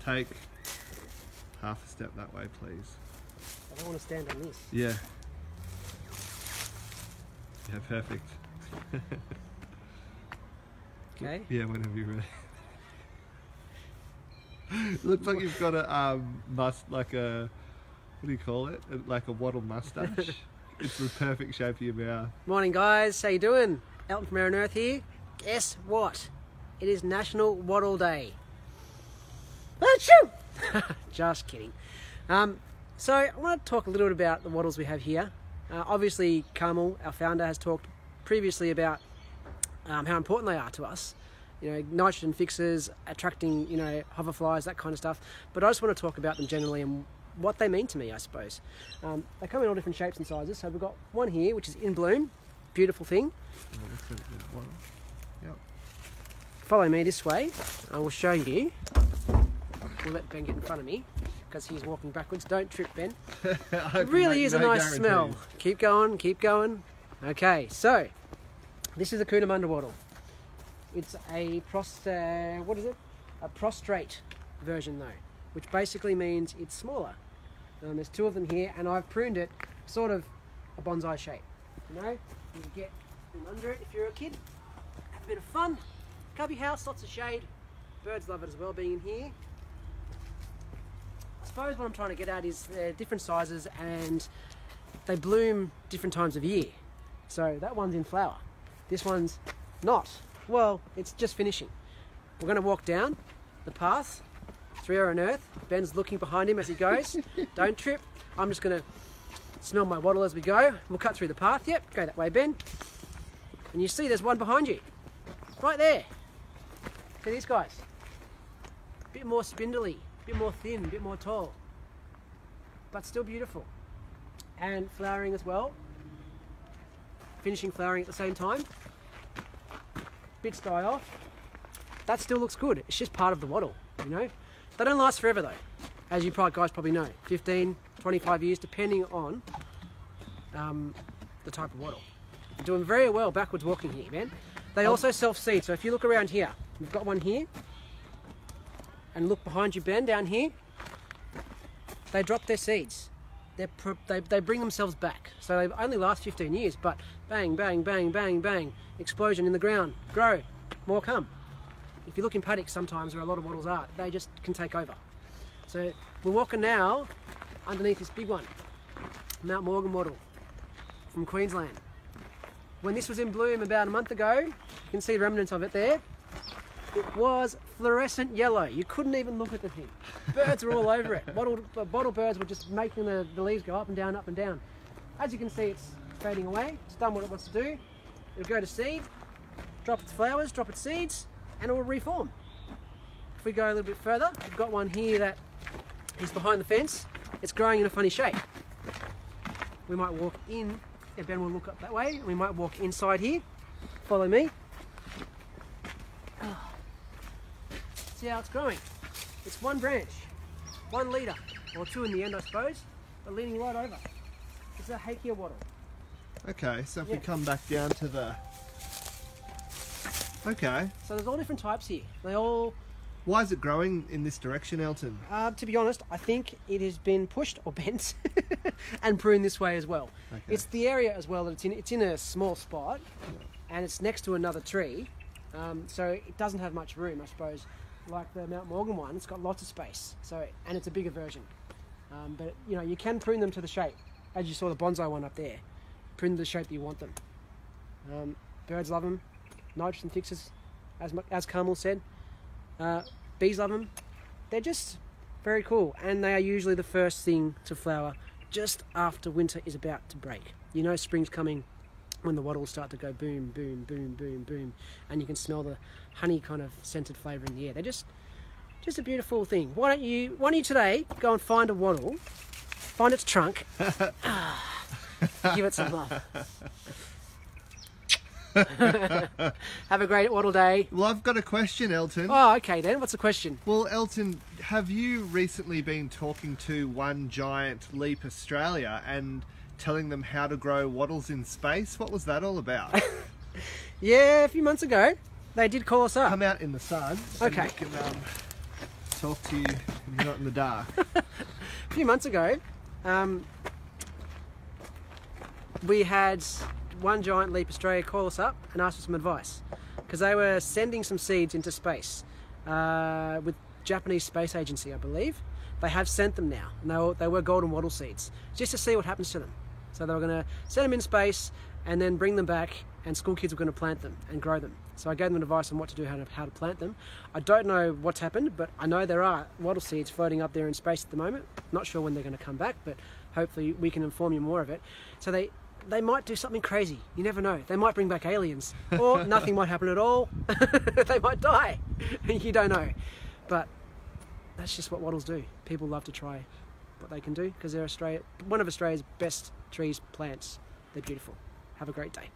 take half a step that way, please. I don't want to stand on this. Yeah. Yeah, perfect. Okay. Yeah, whenever you're ready. Looks like you've got a like a, what do you call it? Like a wattle mustache. It's the perfect shape of your mouth. Morning guys, how you doing? Elton from Erin Earth here. Guess what? It is National Wattle Day. Achoo! Just kidding. So I want to talk a little bit about the wattles we have here. Obviously Carmel, our founder, has talked previously about how important they are to us. You know, nitrogen fixers, attracting, you know, hoverflies, that kind of stuff. But I just want to talk about them generally and what they mean to me, I suppose. They come in all different shapes and sizes. So we've got one here, which is in bloom. Beautiful thing. Yep. Follow me this way. I will show you. We'll let Ben get in front of me because he's walking backwards. Don't trip, Ben. It really is a nice smell. Keep going, keep going. Okay, so this is a Cootamundra wattle. It's a prostrate version though, which basically means it's smaller. There's two of them here, and I've pruned it sort of a bonsai shape. You know, you can get in under it if you're a kid. Have a bit of fun. Cubby house, lots of shade. Birds love it as well, being in here. I suppose what I'm trying to get at is they're different sizes and they bloom different times of year. So that one's in flower. This one's not. Well, it's just finishing. We're going to walk down the path through Erin Earth. Ben's looking behind him as he goes. Don't trip. I'm just going to smell my wattle as we go. We'll cut through the path. Yep, go that way, Ben. And you see there's one behind you. Right there. See these guys? A bit more spindly, a bit more thin, a bit more tall. But still beautiful. And flowering as well. Finishing flowering at the same time. Bits die off. That still looks good. It's just part of the wattle, you know. They don't last forever though, as you guys probably know. 15, 25 years, depending on the type of wattle. You're doing very well backwards walking here, man. They also self-seed, so if you look around here, we've got one here, and look behind you, Ben, down here, they drop their seeds. They bring themselves back. So they only last 15 years, but bang, bang, bang, bang, bang, explosion in the ground, grow, more come. If you look in paddocks sometimes where a lot of wattles are, they just can take over. So we're walking now underneath this big one, Mount Morgan wattle from Queensland. When this was in bloom about a month ago, you can see remnants of it there. It was fluorescent yellow. You couldn't even look at the thing. Birds were all over it. Bottle birds were just making the leaves go up and down, up and down. As you can see, it's fading away. It's done what it wants to do. It'll go to seed, drop its flowers, drop its seeds, and it will reform. If we go a little bit further, we've got one here that is behind the fence. It's growing in a funny shape. We might walk in, and Ben will look up that way. We might walk inside here. Follow me. See how it's growing. It's one branch, 1 litre, or 2 in the end I suppose, but leaning right over. It's a Hakea wattle. Okay, so if we come back down to the... Okay. So there's all different types here. They all... Why is it growing in this direction, Elton? To be honest, I think it has been pushed or bent and pruned this way as well. Okay. It's the area as well that it's in. It's in a small spot and it's next to another tree. So it doesn't have much room, I suppose. Like the Mount Morgan one, it's got lots of space. So, and it's a bigger version. But you know, you can prune them to the shape. As you saw the bonsai one up there. Prune the shape that you want them. Birds love them. Nitrogen fixers, as Carmel said. Bees love them. They're just very cool, and they are usually the first thing to flower just after winter is about to break. You know spring's coming when the wattles start to go boom, boom, boom, boom, boom, and you can smell the honey kind of scented flavour in the air. They're just a beautiful thing. Why don't you today go and find a wattle, find its trunk, give it some love. Have a great wattle day. Well, I've got a question, Elton. Oh, okay then. What's the question? Well, Elton, have you recently been talking to One Giant Leap Australia and telling them how to grow wattles in space? What was that all about? Yeah, a few months ago. They did call us up. Come out in the sun. Okay. And we can talk to you You're not in the dark. A few months ago, we had one giant Leap Australia call us up and ask for some advice because they were sending some seeds into space with Japanese Space Agency, I believe. They have sent them now, and they were golden wattle seeds, just to see what happens to them. So they were going to send them in space and then bring them back, and school kids were going to plant them and grow them. So I gave them advice on what to do, how to plant them. I don't know what's happened, but I know there are wattle seeds floating up there in space at the moment. Not sure when they're going to come back, but hopefully we can inform you more of it. So they might do something crazy. You never know. They might bring back aliens, or nothing might happen at all. They might die. You don't know. But that's just what wattles do. People love to try what they can do because they're one of Australia's best trees, plants. They're beautiful. Have a great day.